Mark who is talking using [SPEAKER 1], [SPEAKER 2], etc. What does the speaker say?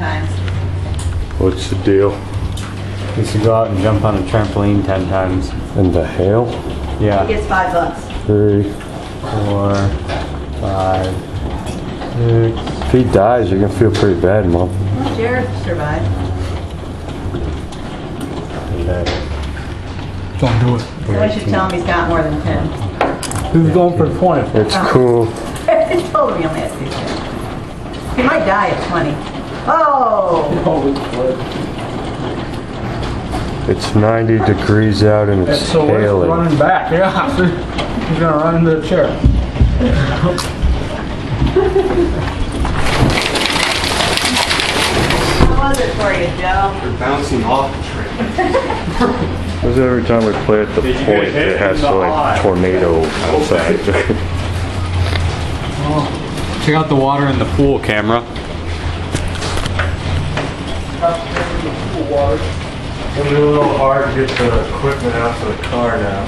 [SPEAKER 1] times.
[SPEAKER 2] What's the deal?
[SPEAKER 3] Used to go out and jump on a trampoline 10 times.
[SPEAKER 2] In the hail?
[SPEAKER 3] Yeah.
[SPEAKER 1] He gets $5.
[SPEAKER 2] 3,
[SPEAKER 3] 4, 5, 6.
[SPEAKER 2] If he dies, you're gonna feel pretty bad, Mom.
[SPEAKER 1] Well, Jared survived.
[SPEAKER 4] Don't do it.
[SPEAKER 1] Someone should tell him he's got more than 10.
[SPEAKER 4] Who's going for 20?
[SPEAKER 2] It's cool.
[SPEAKER 1] I told him he only has to do 10. He might die at 20. Oh!
[SPEAKER 2] It's 90 degrees out and it's
[SPEAKER 4] So we're
[SPEAKER 2] hailing.
[SPEAKER 4] running back. Yeah. He's gonna run into the chair.
[SPEAKER 1] How was it for you, Joe?
[SPEAKER 5] You're bouncing off the train.
[SPEAKER 2] Because every time we play at the point, it has to like tornado outside.
[SPEAKER 3] Check out the water in the pool camera.
[SPEAKER 2] It's gonna be a little hard to get the equipment out to the car now.